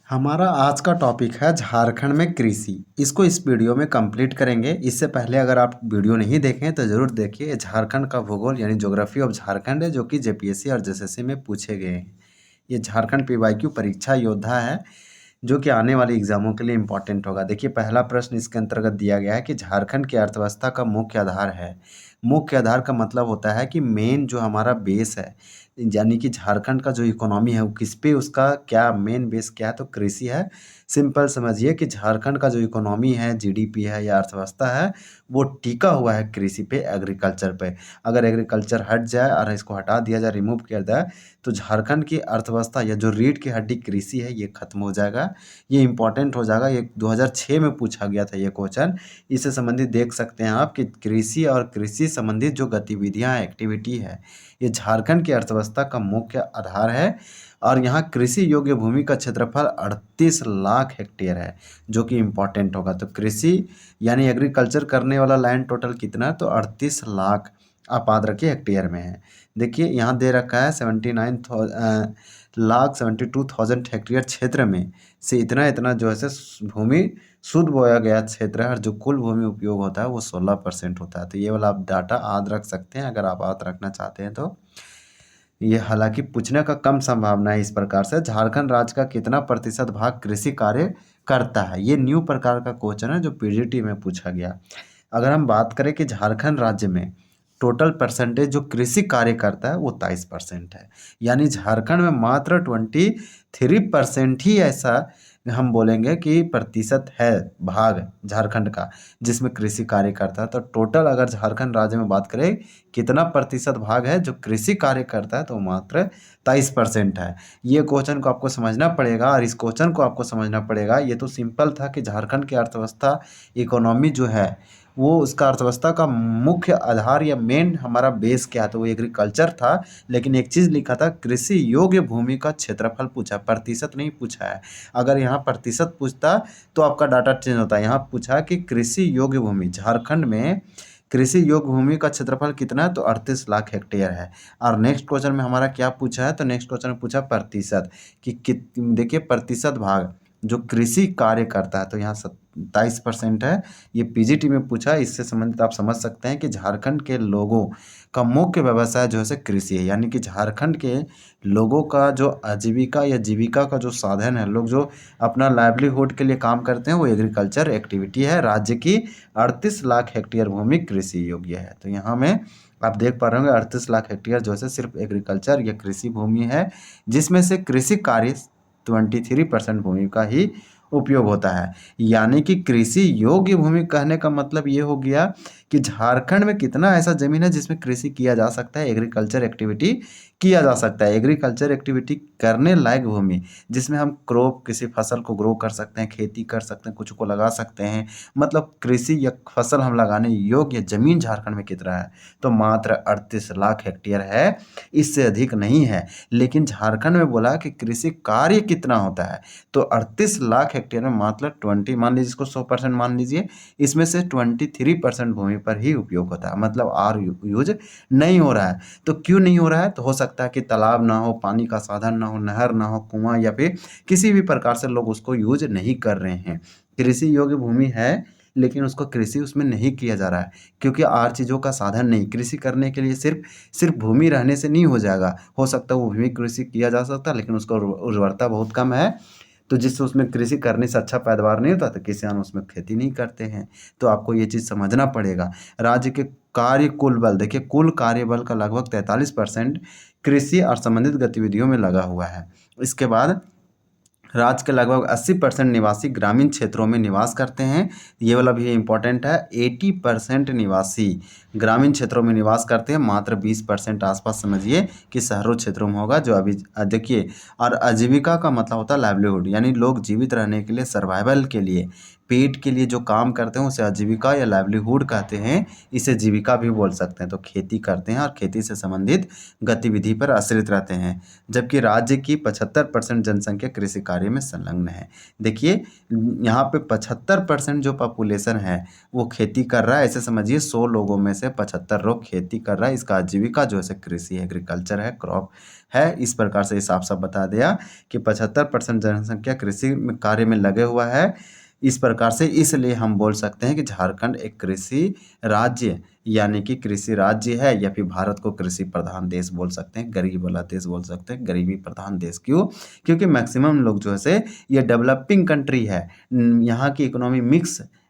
हमारा आज का टॉपिक है झारखंड में कृषि। इसको इस वीडियो में कंप्लीट करेंगे। इससे पहले अगर आप वीडियो नहीं देखें तो ज़रूर देखिए। ये झारखंड का भूगोल यानी ज्योग्राफी ऑफ झारखंड है, जो कि जेपीएससी और जेएसएससी में पूछे गए हैं। ये झारखंड पीवाईक्यू परीक्षा योद्धा है, जो कि आने वाले एग्जामों के लिए इम्पोर्टेंट होगा। देखिए, पहला प्रश्न इसके अंतर्गत दिया गया है कि झारखंड की अर्थव्यवस्था का मुख्य आधार है। मुख्य आधार का मतलब होता है कि मेन जो हमारा बेस है, यानी कि झारखंड का जो इकोनॉमी है वो किस पे, उसका क्या मेन बेस क्या है, तो कृषि है। सिंपल समझिए कि झारखंड का जो इकोनॉमी है, जीडीपी है या अर्थव्यवस्था है, वो टिका हुआ है कृषि पे, एग्रीकल्चर पे। अगर एग्रीकल्चर हट जाए और इसको हटा दिया जाए, रिमूव किया जाए, तो झारखंड की अर्थव्यवस्था या जो रीढ़ की हड्डी कृषि है, ये खत्म हो जाएगा। ये इंपॉर्टेंट हो जाएगा। ये 2006 में पूछा गया था ये क्वेश्चन। इससे संबंधित देख सकते हैं आप कि कृषि और कृषि संबंधित जो गतिविधियां, एक्टिविटी है, ये झारखंड की अर्थव्यवस्था का मुख्य आधार है। और यहाँ कृषि योग्य भूमि का क्षेत्रफल 38 लाख हेक्टेयर है, जो कि इम्पोर्टेंट होगा। तो कृषि यानी एग्रीकल्चर करने वाला लैंड टोटल कितना है, तो 38 लाख आप याद रखिए हेक्टेयर में है। देखिए यहाँ दे रखा है 72,000 हेक्टेयर क्षेत्र में से इतना इतना जो है भूमि शुद्ध बोया गया क्षेत्र है, और जो कुल भूमि उपयोग होता है वो 16% होता है। तो ये वाला आप डाटा याद रख सकते हैं अगर आप याद रखना चाहते हैं तो। ये हालांकि पूछने का कम संभावना है। इस प्रकार से झारखंड राज्य का कितना प्रतिशत भाग कृषि कार्य करता है, ये न्यू प्रकार का क्वेश्चन है जो पीजीटी में पूछा गया। अगर हम बात करें कि झारखंड राज्य में टोटल परसेंटेज जो कृषि कार्य करता है वो 23% है, यानी झारखंड में मात्र 23% ही ऐसा हम बोलेंगे कि प्रतिशत है भाग झारखंड का जिसमें कृषि कार्य करता है। तो टोटल अगर झारखंड राज्य में बात करें कितना प्रतिशत भाग है जो कृषि कार्य करता है, तो मात्र 23% है। ये क्वेश्चन को आपको समझना पड़ेगा, और इस क्वेश्चन को आपको समझना पड़ेगा। ये तो सिंपल था कि झारखंड की अर्थव्यवस्था, इकोनॉमी जो है, वो उसका अर्थव्यवस्था का मुख्य आधार या मेन हमारा बेस क्या है, तो वो एग्रीकल्चर था। लेकिन एक चीज़ लिखा था, कृषि योग्य भूमि का क्षेत्रफल पूछा, प्रतिशत नहीं पूछा है। अगर यहाँ प्रतिशत पूछता तो आपका डाटा चेंज होता है। यहाँ पूछा कि कृषि योग्य भूमि, झारखंड में कृषि योग्य भूमि का क्षेत्रफल कितना है, तो 38 लाख हेक्टेयर है। और नेक्स्ट क्वेश्चन में हमारा क्या पूछा है, तो नेक्स्ट क्वेश्चन में पूछा प्रतिशत कि देखिए प्रतिशत भाग जो कृषि कार्य करता है, तो यहाँ 27% है। ये पीजीटी में पूछा। इससे संबंधित आप समझ सकते हैं कि झारखंड के लोगों का मुख्य व्यवसाय जो है कृषि है, यानी कि झारखंड के लोगों का जो आजीविका या जीविका का जो साधन है, लोग जो अपना लाइवलीहुड के लिए काम करते हैं, वो एग्रीकल्चर एक्टिविटी है। राज्य की 38 लाख हेक्टेयर भूमि कृषि योग्य है। तो यहाँ में आप देख पा रहे होंगे 38 लाख हेक्टेयर जो है सिर्फ एग्रीकल्चर या कृषि भूमि है, जिसमें से कृषि कार्य 23% भूमि का ही उपयोग होता है। यानी कि कृषि योग्य भूमि कहने का मतलब ये हो गया कि झारखंड में कितना ऐसा जमीन है जिसमें कृषि किया जा सकता है, एग्रीकल्चर एक्टिविटी किया जा सकता है। एग्रीकल्चर एक्टिविटी करने लायक भूमि जिसमें हम क्रॉप, किसी फसल को ग्रो कर सकते हैं, खेती कर सकते हैं, कुछ को लगा सकते हैं, मतलब कृषि या फसल हम लगाने योग्य जमीन झारखंड में कितना है, तो मात्र 38 लाख हेक्टेयर है, इससे अधिक नहीं है। लेकिन झारखंड में बोला कि कृषि कार्य कितना होता है, तो 38 लाख हेक्टेयर में मात्र 20, मान लीजिए इसको 100% मान लीजिए, इसमें से 23% भूमि पर ही उपयोग होता है, मतलब आर यूज नहीं हो रहा है। तो क्यों नहीं हो रहा है, तो हो सकता है कि तालाब ना हो, पानी का साधन ना हो, नहर ना हो, कुआं, या फिर किसी भी प्रकार से लोग उसको यूज नहीं कर रहे हैं। कृषि योग्य भूमि है लेकिन उसको कृषि उसमें नहीं किया जा रहा है, क्योंकि और चीज़ों का साधन नहीं। कृषि करने के लिए सिर्फ सिर्फ भूमि रहने से नहीं हो जाएगा। हो सकता है वो भूमि कृषि किया जा सकता है, लेकिन उसका उर्वरता बहुत कम है, तो जिससे उसमें कृषि करने से अच्छा पैदावार नहीं होता, तो किसान उसमें खेती नहीं करते हैं। तो आपको ये चीज़ समझना पड़ेगा। राज्य के कार्य कुल बल, देखिए कुल कार्यबल का लगभग 43% कृषि और संबंधित गतिविधियों में लगा हुआ है। इसके बाद राज्य के लगभग 80% निवासी ग्रामीण क्षेत्रों में निवास करते हैं। ये वाला भी इम्पोर्टेंट है। 80% निवासी ग्रामीण क्षेत्रों में निवास करते हैं, मात्र 20% आसपास समझिए कि शहरों क्षेत्रों में होगा। जो अभी देखिए, और आजीविका का मतलब होता है लाइवलीहुड, यानी लोग जीवित रहने के लिए, सर्वाइवल के लिए, पेट के लिए जो काम करते हैं उसे आजीविका या लाइवलीहुड कहते हैं। इसे जीविका भी बोल सकते हैं। तो खेती करते हैं और खेती से संबंधित गतिविधि पर आश्रित रहते हैं, जबकि राज्य की 75% जनसंख्या कृषि कार्य में संलग्न है। देखिए यहाँ पे 75% जो पॉपुलेशन है वो खेती कर रहा है। ऐसे समझिए 100 लोगों में से से 75 लोग खेती कर रहा है, इसका आजीविका जो है कृषि एग्रीकल्चर है, क्रॉप है। इस प्रकार से साफ-साफ बता दिया कि 75% जनसंख्या कृषि में कार्य में लगे हुआ है। इस प्रकार से इसलिए हम बोल सकते हैं कि झारखंड एक कृषि राज्य यानी कि कृषि राज्य है, या फिर भारत को कृषि प्रधान देश बोल सकते हैं, गरीब वाला देश बोल सकते हैं, गरीबी प्रधान देश। क्यों? क्योंकि मैक्सिमम लोग जो है ये डेवलपिंग कंट्री है। यहाँ की इकोनॉमी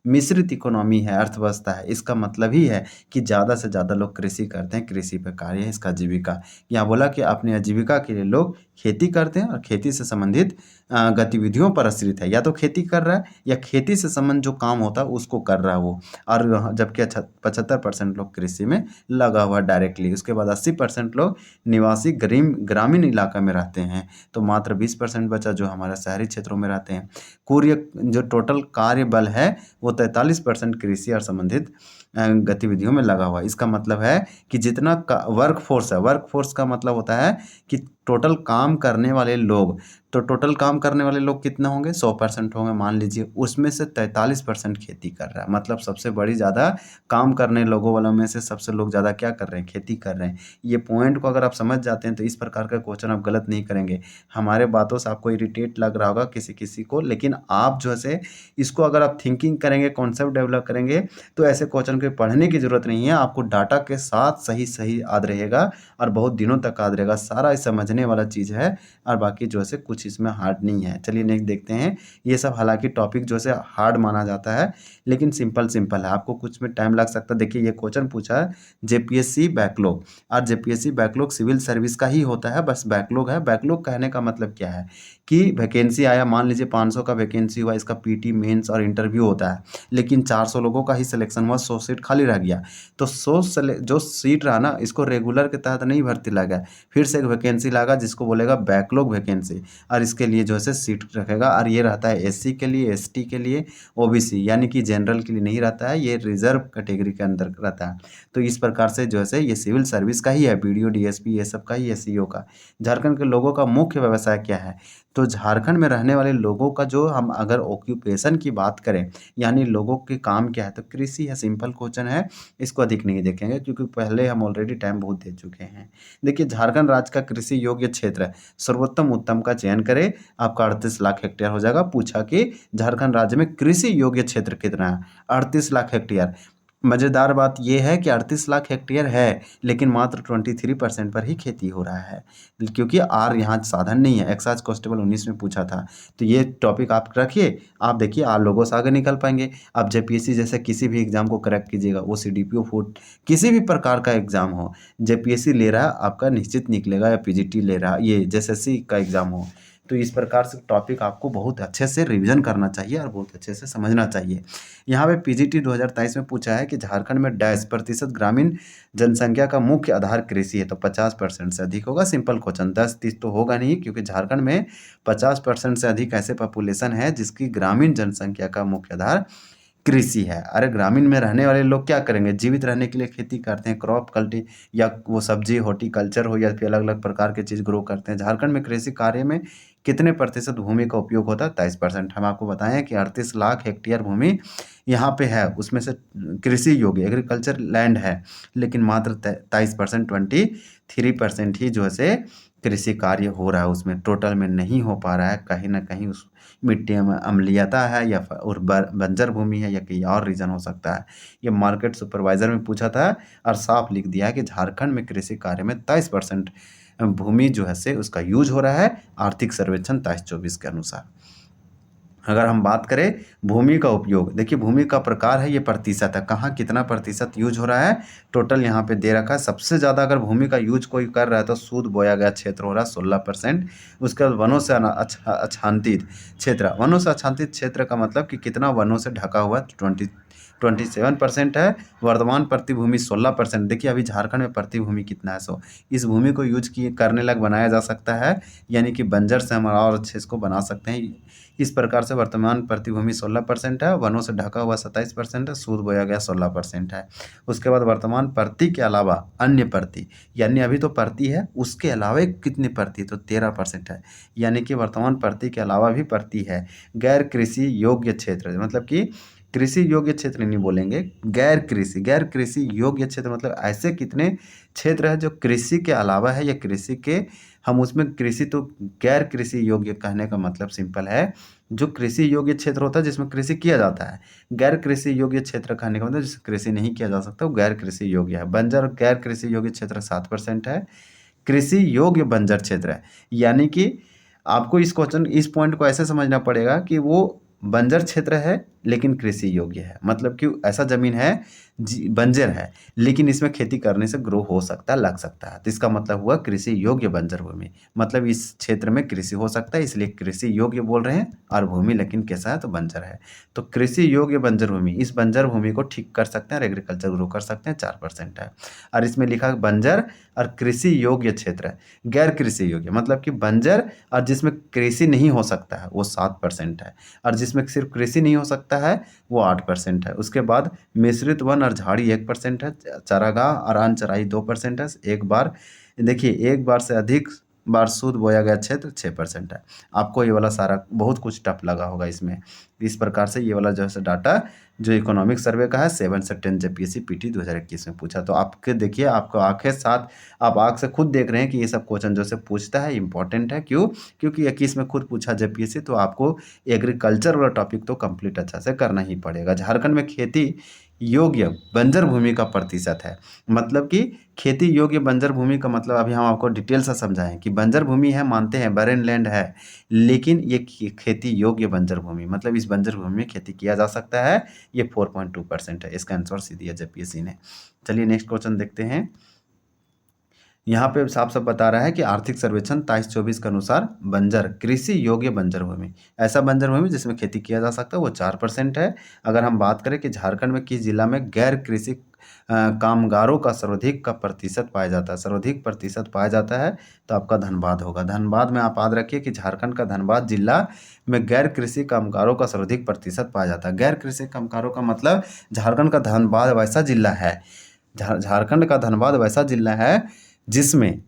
मिश्रित इकोनॉमी है, अर्थव्यवस्था है। इसका मतलब ही है कि ज़्यादा से ज़्यादा लोग कृषि करते हैं, कृषि पे कार्य है इसका आजीविका। यहाँ बोला कि अपनी आजीविका के लिए लोग खेती करते हैं और खेती से संबंधित गतिविधियों पर आश्रित है। या तो खेती कर रहा है या खेती से संबंध जो काम होता है उसको कर रहा है वो। और जबकि 75% लोग कृषि में लगा हुआ डायरेक्टली। उसके बाद 80% लोग निवासी ग्रामीण इलाका में रहते हैं। तो मात्र 20% बचा जो हमारे शहरी क्षेत्रों में रहते हैं। जो टोटल कार्य बल है वो 43% कृषि और संबंधित गतिविधियों में लगा हुआ है। इसका मतलब है कि जितना वर्कफोर्स है, वर्कफोर्स का मतलब होता है कि टोटल काम करने वाले लोग, तो टोटल काम करने वाले लोग कितना होंगे? 100% होंगे मान लीजिए। उसमें से 43% खेती कर रहा है। मतलब सबसे बड़ी ज़्यादा काम करने लोगों वालों में से सबसे लोग ज़्यादा क्या कर रहे हैं? खेती कर रहे हैं। ये पॉइंट को अगर आप समझ जाते हैं तो इस प्रकार का क्वेश्चन आप गलत नहीं करेंगे। हमारे बातों से आपको इरिटेट लग रहा होगा किसी को, लेकिन आप जो है इसको अगर आप थिंकिंग करेंगे, कॉन्सेप्ट डेवलप करेंगे, तो ऐसे क्वेश्चन के पढ़ने की ज़रूरत नहीं है। आपको डाटा के साथ सही याद रहेगा और बहुत दिनों तक याद रहेगा। सारा समझने वाला चीज़ है और बाकी जो है कुछ इसमें हार्ड नहीं है। चलिए नेक्स्ट देखते हैं। ये सब हालांकि टॉपिक जो है हार्ड माना जाता है, लेकिन सिंपल है। आपको कुछ में टाइम लग सकता है। देखिए ये क्वेश्चन पूछा है जेपीएससी बैकलॉग, और जेपीएससी बैकलॉग सिविल सर्विस का ही होता है, बस बैकलॉग है। बैकलॉग कहने का मतलब क्या है कि वैकेंसी आया, मान लीजिए 500 का वैकेंसी हुआ, इसका पीटी मेंस और इंटरव्यू होता है, लेकिन 400 लोगों का ही सिलेक्शन हुआ, 100 सीट खाली रह गया। तो 100 जो सीट रहा ना, इसको रेगुलर के तहत नहीं भर्ती लगा, फिर से एक वैकेंसी लगा जिसको बोलेगा बैकलॉग वैकेंसी, और इसके लिए जो है सीट रखेगा। और ये रहता है एससी के लिए, एसटी के लिए, ओबीसी यानी कि जनरल के लिए नहीं रहता है, ये रिजर्व कैटेगरी के अंदर रहता है। तो इस प्रकार से जो है ये सिविल सर्विस का ही है, बीडीओ डीएसपी ये सब का ही, एसईओ का। झारखंड के लोगों का मुख्य व्यवसाय क्या है? तो झारखंड में रहने वाले लोगों का जो हम अगर ऑक्यूपेशन की बात करें, यानी लोगों के काम क्या है, तो कृषि है। सिंपल क्वेश्चन है, इसको अधिक नहीं देखेंगे क्योंकि पहले हम ऑलरेडी टाइम बहुत दे चुके हैं। देखिए झारखंड राज्य का कृषि योग्य क्षेत्र सर्वोत्तम उत्तम का चयन करें, आपका 38 लाख हेक्टेयर हो जाएगा। पूछा कि झारखंड राज्य में कृषि योग्य क्षेत्र कितना है? 38 लाख हेक्टेयर। मज़ेदार बात यह है कि 38 लाख हेक्टेयर है, लेकिन मात्र 23% पर ही खेती हो रहा है, क्योंकि आर यहाँ साधन नहीं है। एक्साइज कांस्टेबल 19 में पूछा था। तो ये टॉपिक आप रखिए, आप देखिए आप लोगों से आगे निकल पाएंगे। आप जेपीएससी जैसे किसी भी एग्जाम को क्रैक कीजिएगा, वो सीडीपीओ फूड किसी भी प्रकार का एग्जाम हो, जेपीएससी ले रहा है आपका निश्चित निकलेगा, या पीजीटी ले रहा ये जेएसएससी का एग्जाम हो। तो इस प्रकार से टॉपिक आपको बहुत अच्छे से रिवीजन करना चाहिए और बहुत अच्छे से समझना चाहिए। यहाँ पे पीजीटी 2023 में पूछा है कि झारखंड में डैश प्रतिशत ग्रामीण जनसंख्या का मुख्य आधार कृषि है, तो 50% से अधिक होगा। सिंपल क्वेश्चन, 10-30 तो होगा नहीं, क्योंकि झारखंड में 50% से अधिक ऐसे पॉपुलेशन है जिसकी ग्रामीण जनसंख्या का मुख्य आधार कृषि है। अरे ग्रामीण में रहने वाले लोग क्या करेंगे? जीवित रहने के लिए खेती करते हैं, क्रॉप कल्टी, या वो सब्जी हॉर्टिकल्चर हो, या फिर अलग अलग प्रकार की चीज़ ग्रो करते हैं। झारखंड में कृषि कार्य में कितने प्रतिशत भूमि का उपयोग होता है? 23%। हम आपको बताएं कि 38 लाख हेक्टेयर भूमि यहाँ पे है, उसमें से कृषि योग्य एग्रीकल्चर लैंड है, लेकिन मात्र 23%, 23% ही जो है से कृषि कार्य हो रहा है, उसमें टोटल में नहीं हो पा रहा है। कहीं ना कहीं उस मिट्टी में अम्लीयता है, या उर्वर बंजर भूमि है, या कहीं और रीज़न हो सकता है। ये मार्केट सुपरवाइजर में पूछा था और साफ लिख दिया है कि झारखंड में कृषि कार्य में 23% भूमि जो है से उसका यूज हो रहा है, आर्थिक सर्वेक्षण 23-24 के अनुसार। अगर हम बात करें भूमि का उपयोग, देखिए भूमि का प्रकार है, ये प्रतिशत है, कहाँ कितना प्रतिशत यूज हो रहा है, टोटल यहाँ पे दे रखा है। सबसे ज़्यादा अगर भूमि का यूज कोई कर रहा है तो सूद बोया गया क्षेत्र हो रहा है 16%। उसके बाद वनों से आच्छादित क्षेत्र, वनों से आच्छादित क्षेत्र का मतलब कि कितना वनों से ढका हुआ 27% है। वर्तमान प्रतिभूमि 16%। देखिए अभी झारखंड में प्रतिभूमि कितना है? 100। इस भूमि को यूज किए करने लग बनाया जा सकता है, यानी कि बंजर से हम और अच्छे इसको बना सकते हैं। इस प्रकार से वर्तमान प्रतिभूमि 16% है, वनों से ढका हुआ 27% है, सूद बोया गया 16% है। उसके बाद वर्तमान प्रति के अलावा अन्य प्रति, यानी अभी तो प्रति है, उसके अलावा कितनी प्रति? तो 13% है, यानी कि वर्तमान प्रति के अलावा भी प्रति है। गैर कृषि योग्य क्षेत्र मतलब कि कृषि योग्य क्षेत्र नहीं बोलेंगे, गैर कृषि योग्य क्षेत्र मतलब ऐसे कितने क्षेत्र है जो कृषि के अलावा है या कृषि के हम उसमें कृषि तो गैर कृषि योग्य कहने का मतलब सिंपल है, जो कृषि योग्य क्षेत्र होता है जिसमें कृषि किया जाता है। गैर कृषि योग्य क्षेत्र कहने का मतलब जिसमें कृषि नहीं किया जा सकता वो गैर कृषि योग्य है। बंजर और गैर कृषि योग्य क्षेत्र 7% है। कृषि योग्य बंजर क्षेत्र है, यानी कि आपको इस पॉइंट को ऐसे समझना पड़ेगा कि वो बंजर क्षेत्र है लेकिन कृषि योग्य है, मतलब कि ऐसा जमीन है बंजर है लेकिन इसमें खेती करने से ग्रो हो सकता है, लग सकता है, तो इसका मतलब हुआ कृषि योग्य बंजर भूमि। मतलब इस क्षेत्र में कृषि हो सकता है इसलिए कृषि योग्य बोल रहे हैं, और भूमि लेकिन कैसा है तो बंजर है। तो कृषि योग्य बंजर भूमि, इस बंजर भूमि को ठीक कर सकते हैं और एग्रीकल्चर ग्रो कर सकते हैं, 4% है। और इसमें लिखा बंजर और कृषि योग्य क्षेत्र है। गैर कृषि योग्य मतलब कि बंजर और जिसमें कृषि नहीं हो सकता है वो 7% है, और जिसमें सिर्फ कृषि नहीं हो सकता है वो 8% है। उसके बाद मिश्रित वन और झाड़ी 1% है, चारागाह और अन चराई 2% है। एक बार देखिए, एक बार से अधिक बार शुद्ध बोया गया क्षेत्र 6% है। आपको ये वाला सारा बहुत कुछ टफ लगा होगा इसमें। इस प्रकार से ये वाला जो है डाटा जो इकोनॉमिक सर्वे का है 7 से 10 जेपीएससी पीटी 2021 में पूछा। तो आपके देखिए, आपको आंखें साथ आप आँख से खुद देख रहे हैं कि ये सब क्वेश्चन जो से पूछता है इंपॉर्टेंट है। क्यों? क्योंकि 21 में खुद पूछा जेपीएससी, तो आपको एग्रीकल्चर वाला टॉपिक तो कंप्लीट अच्छा से करना ही पड़ेगा। झारखंड में खेती योग्य बंजर भूमि का प्रतिशत है, मतलब कि खेती योग्य बंजर भूमि का मतलब अभी हम आपको डिटेल से समझाएं कि बंजर भूमि है, मानते हैं बैरन लैंड है, लेकिन ये खेती योग्य बंजर भूमि मतलब इस बंजर भूमि में खेती किया जा सकता है। ये 4.2% है। इसका आंसर सी दिया जेपीएससी ने। चलिए नेक्स्ट क्वेश्चन देखते हैं। यहाँ पे साफ साफ बता रहा है कि आर्थिक सर्वेक्षण 23-24 के अनुसार बंजर कृषि योग्य बंजर भूमि, ऐसा बंजर भूमि जिसमें खेती किया जा सकता है वो 4% है। अगर हम बात करें कि झारखंड में किस जिला में गैर कृषि कामगारों का सर्वाधिक का प्रतिशत पाया जाता है, सर्वाधिक प्रतिशत पाया जाता है, तो आपका धनबाद होगा। धनबाद में आप याद रखिए कि झारखंड का धनबाद जिला में गैर कृषि कामगारों का सर्वाधिक प्रतिशत पाया जाता है। गैर कृषि कामगारों का मतलब झारखंड का धनबाद वैसा जिला है, झारखंड का धनबाद वैसा जिला है जिसमें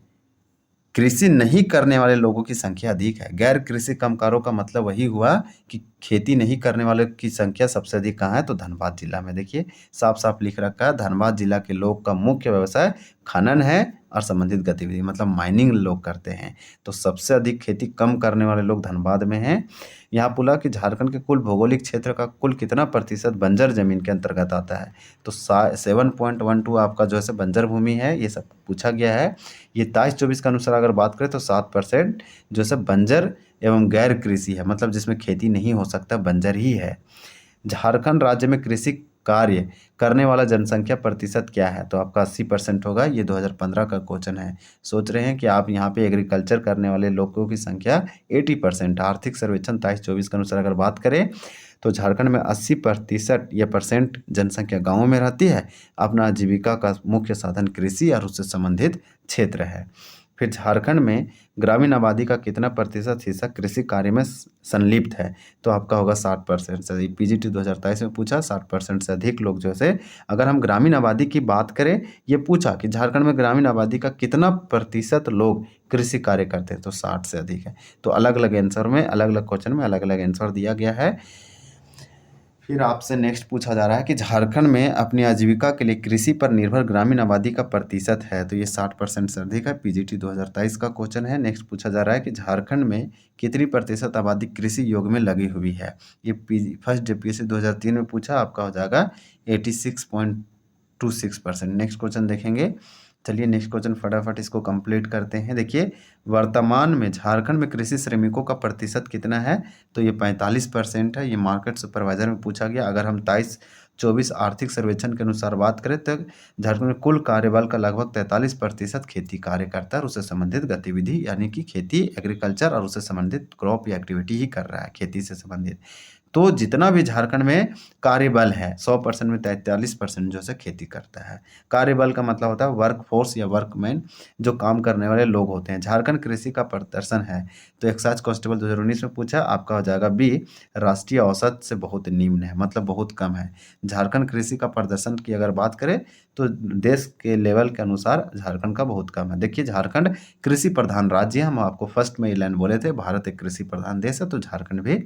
कृषि नहीं करने वाले लोगों की संख्या अधिक है। गैर कृषि कामगारों का मतलब वही हुआ कि खेती नहीं करने वाले की संख्या सबसे अधिक कहाँ है तो धनबाद जिला में। देखिए साफ साफ लिख रखा है, धनबाद जिला के लोग का मुख्य व्यवसाय खनन है और संबंधित गतिविधि मतलब माइनिंग लोग करते हैं। तो सबसे अधिक खेती कम करने वाले लोग धनबाद में हैं। यहाँ बोला कि झारखंड के कुल भौगोलिक क्षेत्र का कुल कितना प्रतिशत बंजर जमीन के अंतर्गत आता है, तो 7.12 आपका जो है बंजर भूमि है, ये सब पूछा गया है। ये 23-24 के अनुसार अगर बात करें तो 7% जो है बंजर एवं गैर कृषि है, मतलब जिसमें खेती नहीं हो सकता बंजर ही है। झारखंड राज्य में कृषि कार्य करने वाला जनसंख्या प्रतिशत क्या है, तो आपका 80% होगा। ये 2015 का क्वेश्चन है। सोच रहे हैं कि आप यहाँ पे एग्रीकल्चर करने वाले लोगों की संख्या 80%। आर्थिक सर्वेक्षण 23-24 के अनुसार अगर बात करें तो झारखंड में 80% या परसेंट जनसंख्या गाँवों में रहती है। अपना आजीविका का मुख्य साधन कृषि और उससे संबंधित क्षेत्र है। फिर झारखंड में ग्रामीण आबादी का कितना प्रतिशत हिस्सा कृषि कार्य में संलिप्त है, तो आपका होगा 60% से। पीजीटी 2023 में पूछा 60% से अधिक लोग जो है, अगर हम ग्रामीण आबादी की बात करें, ये पूछा कि झारखंड में ग्रामीण आबादी का कितना प्रतिशत लोग कृषि कार्य करते हैं, तो 60 से अधिक है। तो अलग अलग आंसर में अलग अलग क्वेश्चन में अलग अलग आंसर दिया गया है। फिर आपसे नेक्स्ट पूछा जा रहा है कि झारखंड में अपनी आजीविका के लिए कृषि पर निर्भर ग्रामीण आबादी का प्रतिशत है, तो ये 60% से अधिक है। पीजीटी 2023 का क्वेश्चन है। नेक्स्ट पूछा जा रहा है कि झारखंड में कितनी प्रतिशत आबादी कृषि योग में लगी हुई है। ये फर्स्ट जेपीएससी 2003 में पूछा, आपका हो जाएगा 86.26%। नेक्स्ट क्वेश्चन देखेंगे। चलिए नेक्स्ट क्वेश्चन फटाफट इसको कंप्लीट करते हैं। देखिए वर्तमान में झारखंड में कृषि श्रमिकों का प्रतिशत कितना है, तो ये 45% है। ये मार्केट सुपरवाइजर में पूछा गया। अगर हम 23-24 आर्थिक सर्वेक्षण के अनुसार बात करें तो झारखंड में कुल कार्यबल का लगभग 43% खेती कार्य करता है और उससे संबंधित गतिविधि यानी कि खेती एग्रीकल्चर और उससे संबंधित क्रॉप या एक्टिविटी ही कर रहा है, खेती से संबंधित। तो जितना भी झारखंड में कार्यबल है 100% में 43% जो है खेती करता है। कार्यबल का मतलब होता है वर्क फोर्स या वर्कमैन, जो काम करने वाले लोग होते हैं। झारखंड कृषि का प्रदर्शन है, तो एक्साइज कांस्टेबल 2019 में पूछा, आपका हो जाएगा बी, राष्ट्रीय औसत से बहुत निम्न है, मतलब बहुत कम है। झारखंड कृषि का प्रदर्शन की अगर बात करें तो देश के लेवल के अनुसार झारखंड का बहुत कम है। देखिए झारखंड कृषि प्रधान राज्य है, हम आपको फर्स्ट में ये लाइन बोले थे, भारत एक कृषि प्रधान देश है, तो झारखंड भी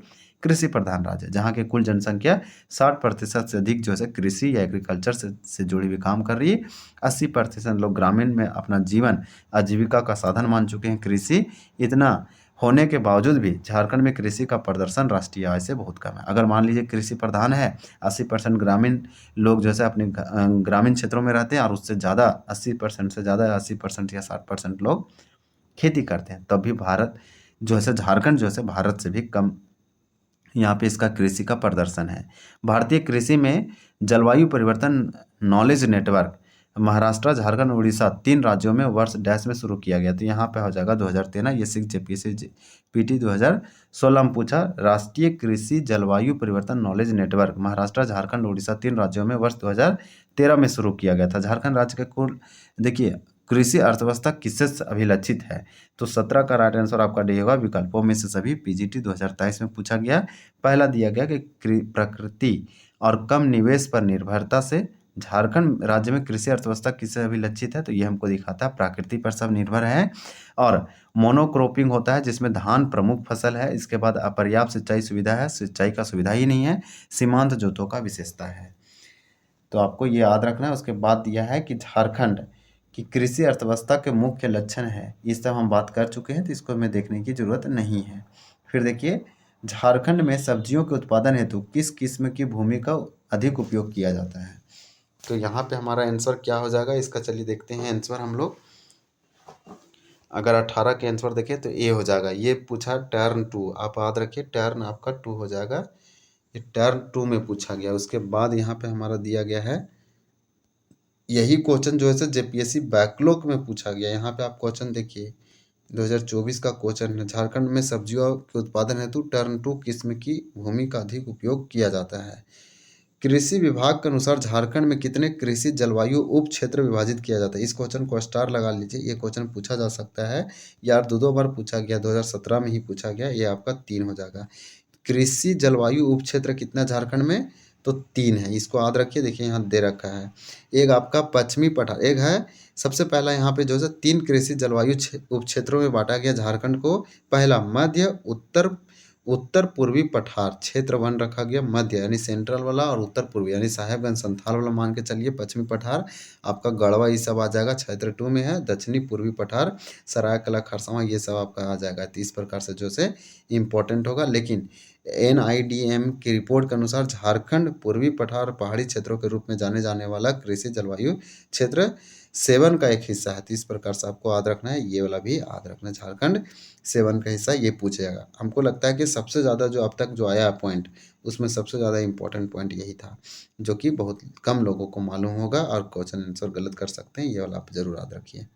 कृषि प्रधान राज्य है, जहाँ की कुल जनसंख्या 60% से अधिक जो है कृषि या एग्रीकल्चर से जुड़ी हुई काम कर रही है। 80% लोग ग्रामीण में अपना जीवन आजीविका का साधन मान चुके हैं कृषि। इतना होने के बावजूद भी झारखंड में कृषि का प्रदर्शन राष्ट्रीय आय से बहुत कम है। अगर मान लीजिए कृषि प्रधान है, 80% ग्रामीण लोग जैसे अपने ग्रामीण क्षेत्रों में रहते हैं और उससे ज़्यादा 80% से ज़्यादा 80% या 60% लोग खेती करते हैं, तब भी भारत जो है झारखंड जो है भारत से भी कम यहाँ पे इसका कृषि का प्रदर्शन है। भारतीय कृषि में जलवायु परिवर्तन नॉलेज नेटवर्क महाराष्ट्र, झारखंड, उड़ीसा 3 राज्यों में वर्ष डैश में शुरू किया गया। तो यहाँ पे हो जाएगा 2013, ये 6 जेपीएससी पीटी 2016 में पूछा। राष्ट्रीय कृषि जलवायु परिवर्तन नॉलेज नेटवर्क महाराष्ट्र, झारखंड, उड़ीसा 3 राज्यों में वर्ष 2013 में शुरू किया गया था। झारखंड राज्य के कुल देखिए कृषि अर्थव्यवस्था किससे अभिलक्षित है, तो 17 का राइट आंसर आपका डी होगा विकल्पों में से सभी। पीजीटी 2023 में पूछा गया। पहला दिया गया कि प्रकृति और कम निवेश पर निर्भरता से झारखंड राज्य में कृषि अर्थव्यवस्था किससे अभिलक्षित है, तो ये हमको दिखाता है प्रकृति पर सब निर्भर है। और मोनोक्रॉपिंग होता है जिसमें धान प्रमुख फसल है। इसके बाद अपर्याप्त सिंचाई सुविधा है, सिंचाई का सुविधा ही नहीं है। सीमांत जोतों का विशेषता है, तो आपको ये याद रखना है। उसके बाद दिया है कि झारखंड की कृषि अर्थव्यवस्था के मुख्य लक्षण है, इस सब हम बात कर चुके हैं, तो इसको हमें देखने की जरूरत नहीं है। फिर देखिए झारखंड में सब्जियों के उत्पादन हेतु किस किस्म की भूमि का अधिक उपयोग किया जाता है, तो यहाँ पे हमारा आंसर क्या हो जाएगा इसका, चलिए देखते हैं आंसर हम लोग। अगर 18 के आंसर देखें तो ए हो जाएगा। ये पूछा टर्न 2, आप याद रखिए टर्न आपका 2 हो जाएगा, ये टर्न 2 में पूछा गया। उसके बाद यहाँ पे हमारा दिया गया है, यही क्वेश्चन जो है जेपीएससी बैकलॉग में पूछा गया। यहाँ पे आप क्वेश्चन देखिए 2024 का क्वेश्चन है, झारखंड में सब्जियों के उत्पादन हेतु टर्न 2 किस्म की भूमि का अधिक उपयोग किया जाता है। कृषि विभाग के अनुसार झारखंड में कितने कृषि जलवायु उप क्षेत्र विभाजित किया जाता है। इस क्वेश्चन को स्टार लगा लीजिए, ये क्वेश्चन पूछा जा सकता है यार, दो बार पूछा गया, 2017 में ही पूछा गया, ये आपका 3 हो जाएगा। कृषि जलवायु उप क्षेत्र कितना झारखंड में, तो 3 है, इसको याद रखिए। देखिए यहाँ दे रखा है, एक आपका पश्चिमी पठार, एक है सबसे पहला यहाँ पे जो है 3 कृषि जलवायु उप क्षेत्रों में बांटा गया झारखंड को। पहला मध्य, उत्तर पूर्वी पठार क्षेत्र 1 रखा गया, मध्य यानी सेंट्रल वाला, और उत्तर पूर्वी यानी साहेबगंज संथाल वाला मान के चलिए पश्चिमी पठार आपका गढ़वा, ये सब आ जाएगा क्षेत्र 2 में है। दक्षिणी पूर्वी पठार सरायकला, खरसावां, ये सब आपका आ जाएगा। तो इस प्रकार से जो से इम्पोर्टेंट होगा। लेकिन NIDM की रिपोर्ट के अनुसार झारखंड पूर्वी पठार पहाड़ी क्षेत्रों के रूप में जाने जाने वाला कृषि जलवायु क्षेत्र 7 का एक हिस्सा है। तो इस प्रकार से आपको याद रखना है, ये वाला भी याद रखना है, झारखंड 7 का हिस्सा ये पूछेगा। हमको लगता है कि सबसे ज़्यादा जो अब तक जो आया पॉइंट, उसमें सबसे ज़्यादा इंपॉर्टेंट पॉइंट यही था, जो कि बहुत कम लोगों को मालूम होगा और क्वेश्चन आंसर गलत कर सकते हैं। ये वाला आप जरूर याद रखिए,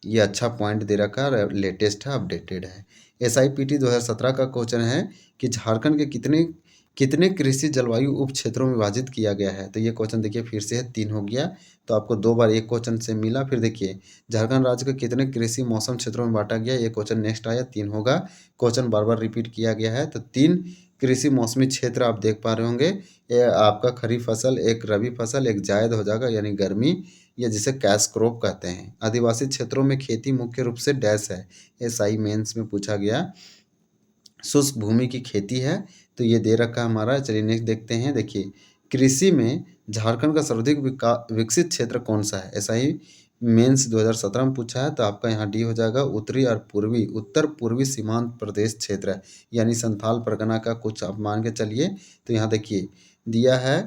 ये अच्छा पॉइंट दे रखा है, लेटेस्ट है, अपडेटेड है। SIPT 2017 का क्वेश्चन है कि झारखंड के कितने कितने कृषि जलवायु उप क्षेत्रों में विभाजित किया गया है। तो ये क्वेश्चन देखिए फिर से है, 3 हो गया, तो आपको 2 बार एक क्वेश्चन से मिला। फिर देखिए झारखंड राज्य के कितने कृषि मौसम क्षेत्रों में बांटा गया, ये क्वेश्चन नेक्स्ट आया, 3 होगा। क्वेश्चन बार बार रिपीट किया गया है, तो 3 कृषि मौसमी क्षेत्र आप देख पा रहे होंगे। ये आपका खरीफ फसल, एक रबी फसल, एक जायद हो जाएगा यानी गर्मी, या जिसे कैश क्रॉप कहते हैं। आदिवासी क्षेत्रों में खेती मुख्य रूप से डैश है, SI मेंस में पूछा गया, शुष्क भूमि की खेती है। तो ये दे रखा है हमारा। चलिए नेक्स्ट देखते हैं। देखिए कृषि में झारखंड का सर्वाधिक विकसित क्षेत्र कौन सा है, SI मेंस 2017 में पूछा है। तो आपका यहाँ डी हो जाएगा, उत्तरी और पूर्वी, उत्तर पूर्वी सीमांत प्रदेश क्षेत्र है, यानी संथाल परगना का कुछ आप मान के चलिए। तो यहाँ देखिए दिया है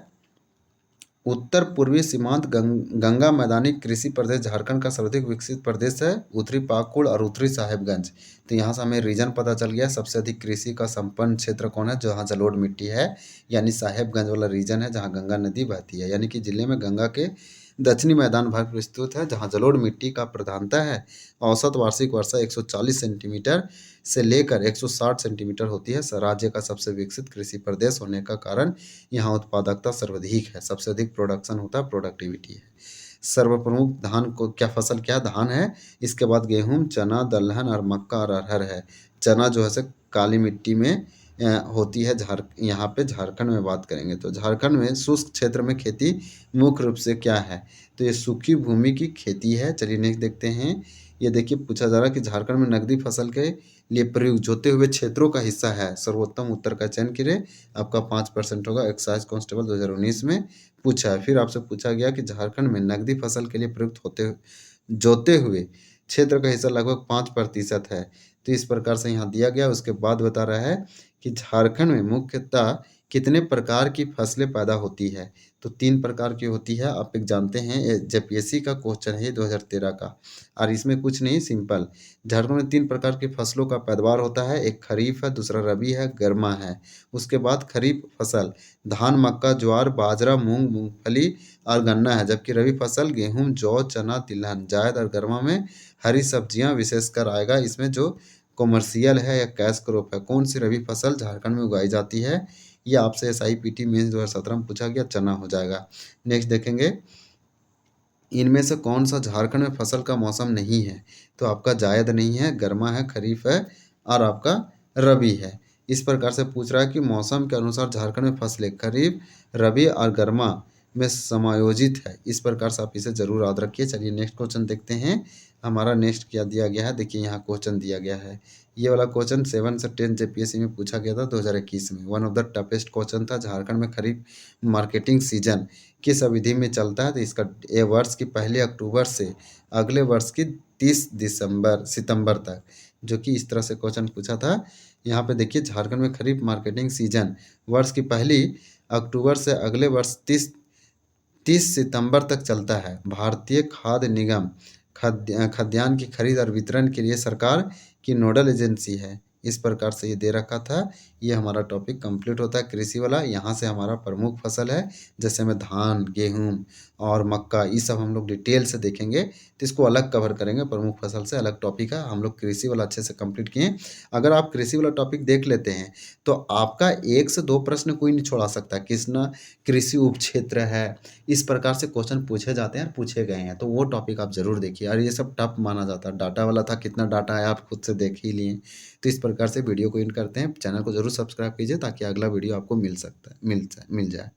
उत्तर पूर्वी सीमांत गंगा मैदानी कृषि प्रदेश झारखंड का सर्वाधिक विकसित प्रदेश है, उत्तरी पाकुड़ और उत्तरी साहेबगंज। तो यहाँ से हमें रीजन पता चल गया, सबसे अधिक कृषि का संपन्न क्षेत्र कौन है, जहाँ जलोढ़ मिट्टी है, यानी साहेबगंज वाला रीजन है जहाँ गंगा नदी बहती है। यानी कि जिले में गंगा के दक्षिणी मैदान भाग विस्तृत है जहाँ जलोढ़ मिट्टी का प्रधानता है। औसत वार्षिक वर्षा 140 सेंटीमीटर से लेकर 160 सेंटीमीटर होती है। राज्य का सबसे विकसित कृषि प्रदेश होने का कारण यहाँ उत्पादकता सर्वाधिक है, सबसे अधिक प्रोडक्शन होता है, प्रोडक्टिविटी है। सर्वप्रमुख धान को क्या फसल क्या धान है, इसके बाद गेहूं, चना, दलहन और मक्का और अरहर है। चना जो है काली मिट्टी में होती है यहाँ पे झारखंड में बात करेंगे तो झारखंड में शुष्क क्षेत्र में खेती मुख्य रूप से क्या है? तो ये सूखी भूमि की खेती है। चलिए नेक्स्ट देखते हैं। ये देखिए पूछा जा रहा है कि झारखंड में नकदी फसल के लिए प्रयुक्त जोते हुए क्षेत्रों का हिस्सा है। सर्वोत्तम उत्तर का चयन कीजिए। आपका 5% होगा। एक्साइज कांस्टेबल 2019 में पूछा है। फिर आपसे पूछा गया कि झारखंड में नकदी फसल के लिए प्रयुक्त जोते हुए क्षेत्र का हिस्सा लगभग 5% है। तो इस प्रकार से यहाँ दिया गया। उसके बाद बता रहा है कि झारखंड में मुख्यतः कितने प्रकार की फसलें पैदा होती है? तो 3 प्रकार की होती है। आप एक जानते हैं, जेपीएससी का क्वेश्चन है ये 2013 का और इसमें कुछ नहीं, सिंपल। झारखंड में 3 प्रकार की फसलों का पैदावार होता है। एक खरीफ है, दूसरा रबी है, गर्मा है। उसके बाद खरीफ फसल धान, मक्का, ज्वार, बाजरा, मूंग, मूंगफली और गन्ना है। जबकि रबी फसल गेहूँ, जौ, चना, तिलहन, जायद और गर्मा में हरी सब्जियां विशेषकर आएगा। इसमें जो कॉमर्शियल है या कैश क्रॉप है, कौन सी रबी फसल झारखंड में उगाई जाती है? ये आपसे SIPT मेंस 2017 में पूछा गया, चना हो जाएगा। नेक्स्ट देखेंगे, इनमें से कौन सा झारखंड में फसल का मौसम नहीं है? तो आपका जायद नहीं है, गर्मा है, खरीफ है और आपका रबी है। इस प्रकार से पूछ रहा है कि मौसम के अनुसार झारखंड में फसलें खरीफ, रबी और गर्मा में समायोजित है। इस प्रकार से आप इसे जरूर याद रखिए। चलिए नेक्स्ट क्वेश्चन देखते हैं। हमारा नेक्स्ट क्या दिया गया है, देखिए यहाँ क्वेश्चन दिया गया है। ये वाला क्वेश्चन 7 से 10 जेपीएससी में पूछा गया था 2021 में। One of the toughest question था। झारखंड में खरीफ मार्केटिंग सीजन किस अवधि में चलता है? तो इसका ये वर्ष की 1 अक्टूबर से अगले वर्ष की 30 सितंबर तक, जो कि इस तरह से क्वेश्चन पूछा था। यहाँ पे देखिए झारखंड में खरीफ मार्केटिंग सीजन वर्ष की 1 अक्टूबर से अगले वर्ष 30 सितंबर तक चलता है। भारतीय खाद्य निगम खाद्यान्न की खरीद और वितरण के लिए सरकार की नोडल एजेंसी है। इस प्रकार से ये दे रखा था। ये हमारा टॉपिक कंप्लीट होता है कृषि वाला। यहाँ से हमारा प्रमुख फसल है, जैसे में धान, गेहूँ और मक्का, ये सब हम लोग डिटेल से देखेंगे। तो इसको अलग कवर करेंगे, प्रमुख फसल से अलग टॉपिक है। हम लोग कृषि वाला अच्छे से कंप्लीट किए। अगर आप कृषि वाला टॉपिक देख लेते हैं तो आपका 1 से 2 प्रश्न कोई नहीं छोड़ा सकता। किसना कृषि उपक्षेत्र है, इस प्रकार से क्वेश्चन पूछे जाते हैं और पूछे गए हैं। तो वो टॉपिक आप जरूर देखिए। और ये सब टफ माना जाता है। डाटा वाला था, कितना डाटा है आप खुद से देख ही लिए। तो इस प्रकार से वीडियो को एंड करते हैं। चैनल को जरूर सब्सक्राइब कीजिए ताकि अगला वीडियो आपको मिल जाए।